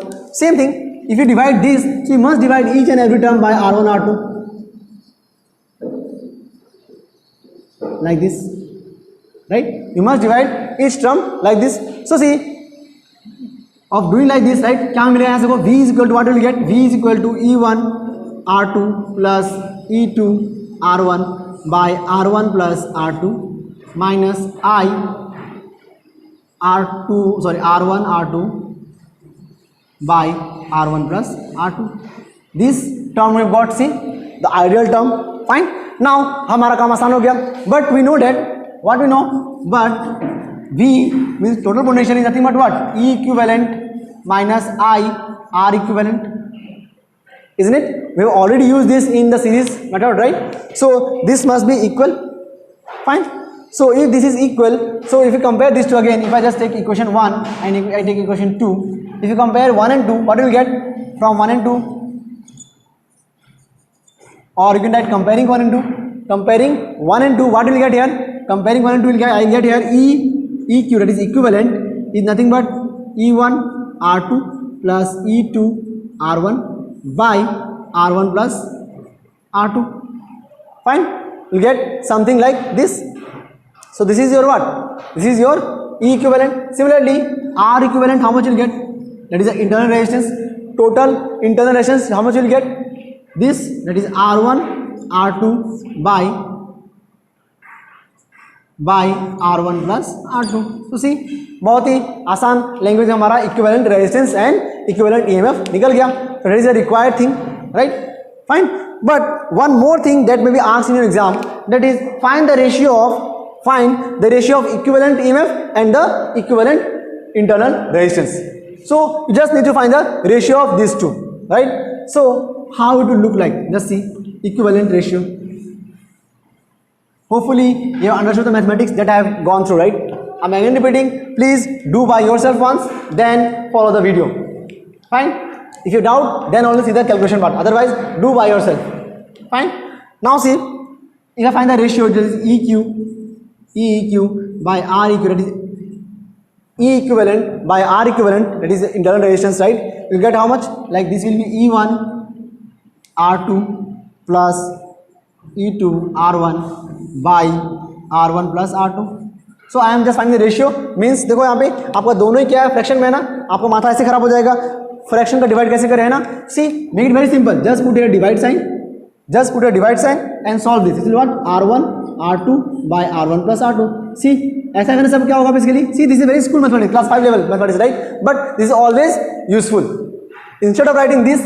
S1: Same thing, if you divide this, you must divide each and every term by R1 R2 like this, right? You must divide each term like this. So see, of doing like this, right, क्या मिलेगा यहाँ से को? V is equal to what will get? V is equal to E1 R2 plus E2 R1 by R1 plus R2 minus I R2, sorry, R1 R2 by R1 plus R2. This term we have got, see, the ideal term. Fine. Now हमारा काम आसान हो गया. But we know that, what we know, but V means total potential is nothing but what? E equivalent minus I R equivalent, isn't it? We have already used this in the series method, right? So this must be equal. Fine. So if this is equal, so if you compare these two again, if I just take equation 1 and if I take equation 2, if you compare 1 and 2, what do you get from 1 and 2? Or you can write comparing 1 and 2. Comparing 1 and 2, what will you get here? Comparing 1 and 2 will get, I get here EQ, that is equivalent, is nothing but E1 R2 plus E2 R1 by R1 plus R2. Fine. You get something like this. So this is your what? This is your E equivalent. Similarly, R equivalent, how much you will get? That is the internal resistance. Total internal resistance, how much you will get? This, that is R1 R2 by R1 plus R2. तो सी बहुत ही आसान language में हमारा equivalent resistance and equivalent EMF निकल गया. That is a required thing, right? Fine. But one more thing that may be asked in your exam, that is find the ratio of equivalent EMF and the equivalent internal resistance. So you just need to find the ratio of these two, right? So how it will look like, just see, equivalent ratio. Hopefully you have understood the mathematics that I have gone through, right? I'm again repeating, please do by yourself once, then follow the video. Fine. If you doubt, then only see the calculation part, otherwise do by yourself. Fine. Now see, if I find the ratio, it is EQ by R equivalent, that is E equivalent by R equivalent, that is the internal resistance, right? You get how much? Like this will be E1 R2 plus E2 R1 by R1 plus R2. So I am just finding the ratio. Means देखो यहाँ पे आपका दोनों ही क्या है, fraction में है ना, आपका माथा ऐसे खराब हो जाएगा. फ्रैक्शन का डिवाइड कैसे करें, है ना? See, make it very simple, just put here divide sign Just put a divide sign and solve this. This is what R1 R2 by R1 plus R2. See, ऐसा करने से क्या होगा basically? See, this is very school mathematics, class 5 level mathematics, right? But this is always useful. Instead of writing this,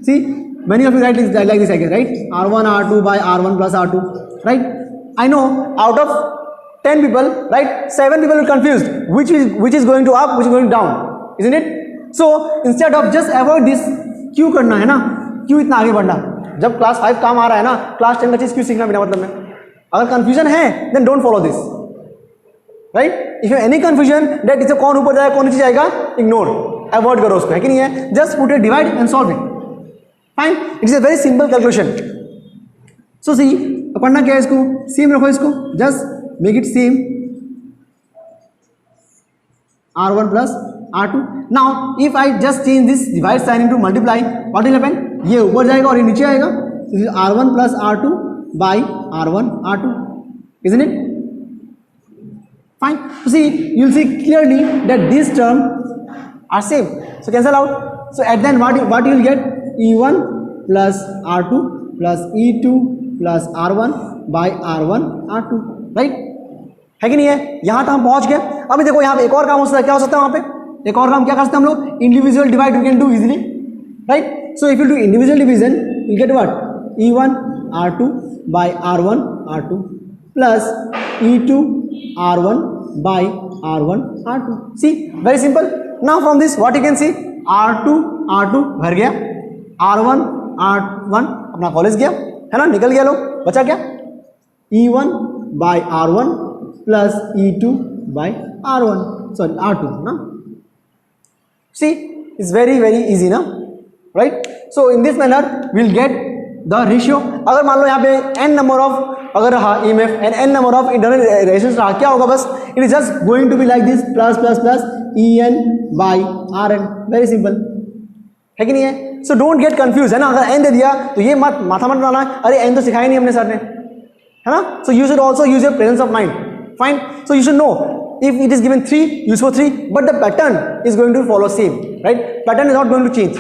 S1: see, many of you write like this, I guess, right? R1 R2 by R1 plus R2, right? I know out of 10 people, right, 7 people are confused. Which is going to up, which is going down, isn't it? So instead of just avoid this, क्यों करना है ना? क्यों इतना आगे बढ़ना? जब class 5 काम आ रहा है ना, क्लास 10 का चीज क्यों सीखना बिना मतलब में? अगर कंफ्यूजन है then don't follow this, right? If you any confusion that is कौन ऊपर जाएगा कौन नीचे जाएगा, इग्नोर, अवॉइड करो उसको, है कि नहीं है? Just put a divide and solve it, fine. It is a very simple calculation. So see, पढ़ना क्या है इसको, सेम रखो इसको, just make it same R1 plus R2. Now if I just change this divide sign into multiply, what will happen? ये ऊपर जाएगा और ये नीचे आएगा. This is R1 plus R2 by R1 R2, isn't it? Fine. So see, you'll see clearly that these terms are same. So cancel out. So at the end what you will get? E1 plus R2 plus E2 plus R1 by R1 R2, right? है कि नहीं है? यहाँ तक हम पहुँच गए. अभी देखो यहाँ पे एक और काम हो सकता है. क्या हो सकता है वहाँ पे? एक और काम क्या कर सकते हैं हम लोग? Individual divide we can do easily, right? So if you do individual division you get what? E1 R2 by R1 R2 plus E2 R1 by R1 R2. See, very simple. Now from this what you can see? R2 घर गया, R1 अपना college गया, है ना, निकल गया लोग, बचा क्या? E1 by R1 plus E2 by R1, sorry R2 ना. See, it's very easy ना, right? So in this manner we'll get the ratio. अगर मान लो यहाँ पे n number of अगर रहा EMF and n number of internal resistance रहा, क्या होगा? बस it is just going to be like this, plus En by Rn, very simple, है कि नहीं है? So don't get confused, है ना. अगर n दे दिया तो ये मत माथा मत बनाना, अरे n तो सिखाया नहीं हमने सर ने, है ना. So you should also use your presence of mind, fine. So you should know if it is given 3, use for 3, but the pattern is going to follow same, right? Pattern is not going to change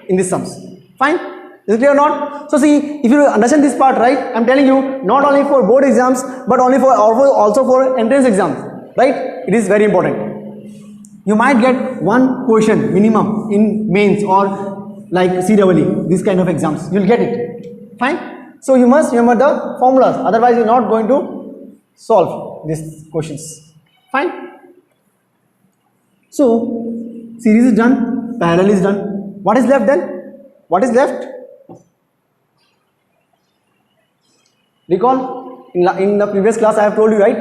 S1: in these sums, fine. Is it clear or not? So see, if you understand this part, right, I'm telling you, not only for board exams but only for also for entrance exams, right? It is very important. You might get one question minimum in mains or like CEE, these kind of exams you'll get it, fine. So you must remember the formulas, otherwise you're not going to solve these questions, fine. So series is done, parallel is done. What is left then? What is left? Recall in the previous class I have told you, right,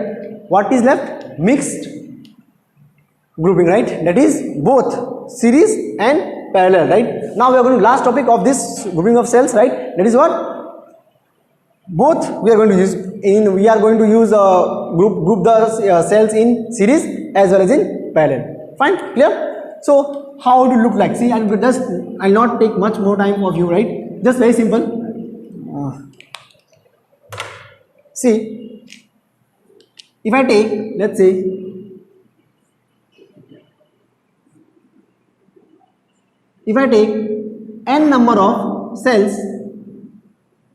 S1: what is left? Mixed grouping, right? That is both series and parallel, right? Now we are going to last topic of this grouping of cells, right? That is what? Both we are going to use we are going to use group the cells in series as well as in parallel, fine, clear? So how it will look like? See, I'll not take much more time of you, right? Just very simple. See, if I take, let's say, if I take n number of cells,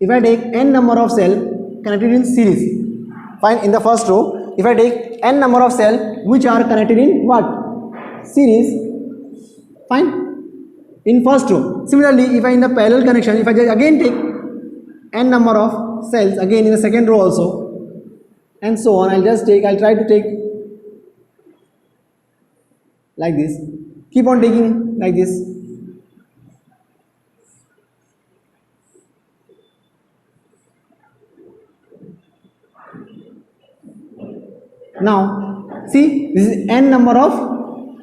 S1: if I take n number of cell connected in series, fine, in the first row, if I take n number of cell which are connected in what? Series, fine, in first row. Similarly, if I in the parallel connection, if I just again take n number of cells again in the second row also, and so on, I'll try to take like this, keep on taking like this. Now see, this is n number of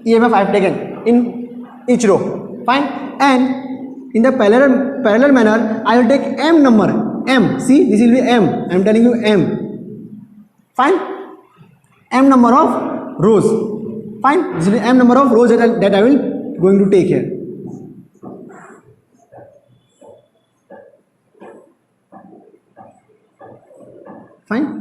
S1: EMF I have taken in each row, fine, and in the parallel manner I will take m number, m, see, this will be m, I am telling you m, fine, m number of rows, fine, this will be m number of rows that I will going to take here, fine.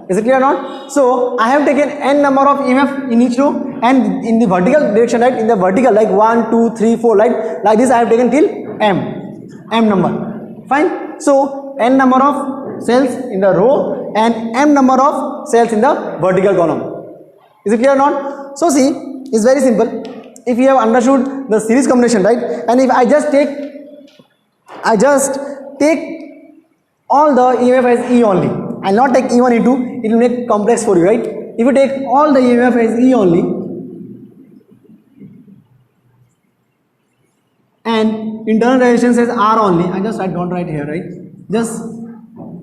S1: Is it clear or not? So I have taken n number of EMF in each row, and in the vertical direction, right, in the vertical, like 1 2 3 4, like this I have taken till m number, Fine. So n number of cells in the row and m number of cells in the vertical column. Is it clear or not? So see, it's very simple. If you have understood the series combination, right, and if I just take all the EMF as E only, I'll not take E1, E2, it will make complex for you, right? If you take all the EMF as E only and internal resistance as R only, I don't write here, right? Just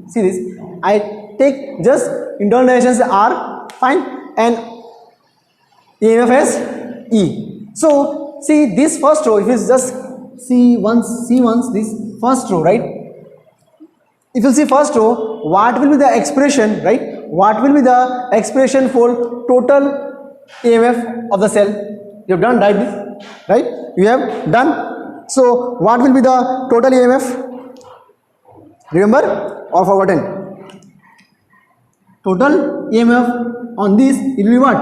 S1: see this. I take just internal resistance as R, fine, and EMF as E. So see this first row, if you just see once this first row, right? If you see first row, what will be the expression, right? What will be the expression for total EMF of the cell? You have done, right? This, right? You have done. So what will be the total EMF? Remember or forgotten? Total EMF on this, it will be what?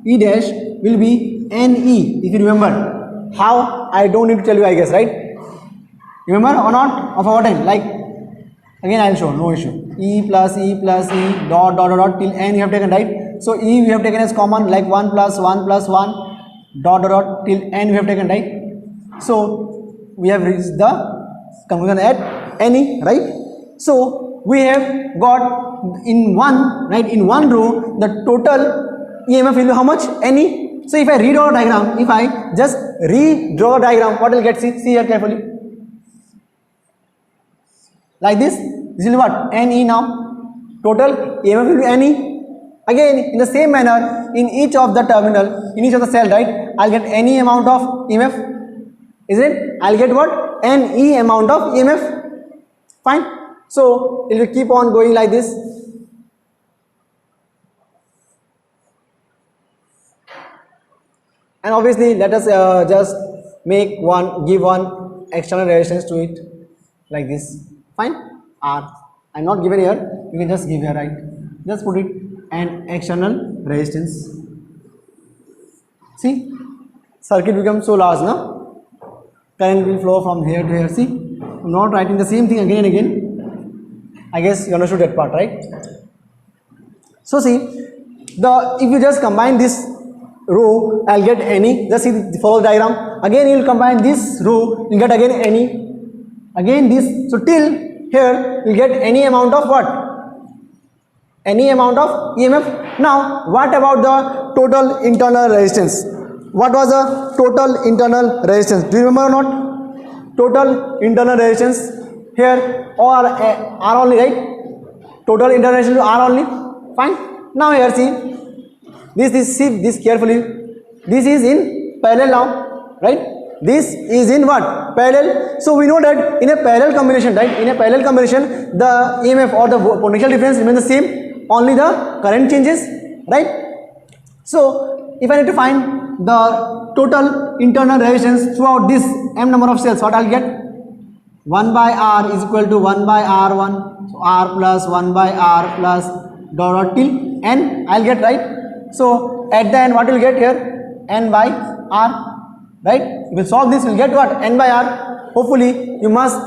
S1: E dash will be NE, if you remember. How? I don't need to tell you, I guess, right? Remember or not? Or forgotten? Like, again I will show, no issue. E plus E plus E dot dot dot dot till N you have taken, right? So E we have taken as common, like 1 plus 1 plus 1 dot dot dot till N we have taken, right? So we have reached the conclusion at NE, right? So we have got in one, right, in one row the total EMF will be how much? NE. So if I redraw a diagram, if I just redraw a diagram, what will get? See here carefully. Like this is what? NE now. Total EMF will be NE. Again, in the same manner, in each of the terminal, in each of the cell, right, I'll get any amount of EMF. Is it? I'll get what? NE amount of EMF. Fine. So it will keep on going like this. And obviously, let us just give one external resistance to it, like this. Fine. R. I'm not given here. You can just give here, right? Just put it and external resistance. See, circuit becomes so large, now. Current will flow from here to here. See, I'm not writing the same thing again and again. I guess you understood that part, right? So see, if you just combine this row, I'll get NE. Just see the follow the diagram. Again, you will combine this row, you get again NE. Again this. So till here, you get any amount of what? Any amount of EMF. Now, what about the total internal resistance? What was the total internal resistance? Do you remember or not? Total internal resistance here R only, right? Total internal resistance R only. Fine. Now here see. See this carefully. This is in parallel now, right? This is in what? Parallel. So we know that in a parallel combination, right? In a parallel combination, the EMF or the potential difference remains the same. Only the current changes, right? So if I need to find the total internal resistance throughout this m number of cells, what I'll get? 1 by R is equal to 1 by R1. So R plus 1 by R plus dot till N I'll get, right? So at the end, what will get here? N by R, right? If you solve this, you'll get what? N by R. Hopefully, you must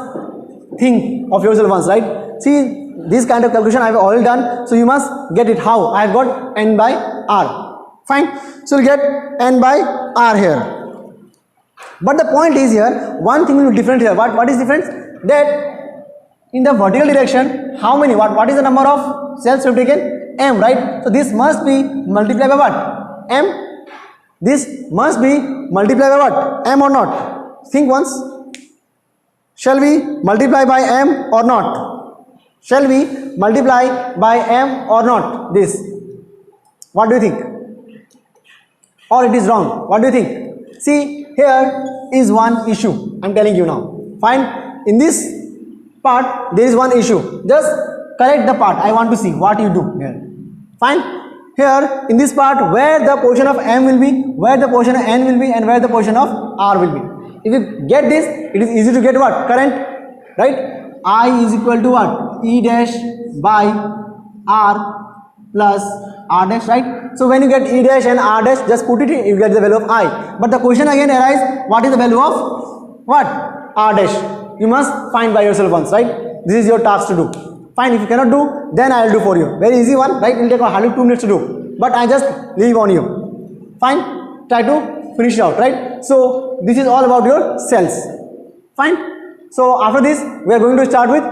S1: think of yourself once, right? See, this kind of calculation I have already done, so you must get it how? I have got N by R. Fine. So you'll get N by R here. But the point is here, one thing will be different here. What is different? That in the vertical direction, how many? What is the number of cells we've taken? M, right? So this must be multiplied by what? M. This must be multiplied by what? M or not? Think once. Shall we multiply by M or not? Shall we multiply by M or not? This. What do you think? Or it is wrong? What do you think? See, here is one issue. I'm telling you now. Fine. In this part, there is one issue. Just correct the part. I want to see what you do here. Fine. Here in this part, where the portion of M will be, where the portion of N will be, and where the portion of R will be. If you get this, it is easy to get what? Current, right? I is equal to what? E dash by R plus R dash, right? So when you get E dash and R dash, just put it in, you get the value of I. But the question again arises, what is the value of what? R dash. you must find by yourself once, right? This is your task to do. Fine, if you cannot do, then I will do for you. Very easy one, right? It will take hardly 2 minutes to do, but I just leave on you. Fine, try to finish it out, right? So this is all about your cells. Fine. So after this, we are going to start with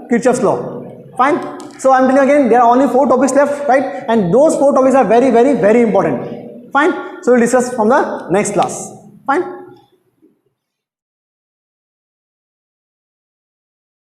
S1: Kirchhoff's law. Fine. So I am telling you again, there are only 4 topics left, right? And those 4 topics are very, very, very important. Fine. So we'll discuss from the next class. Fine.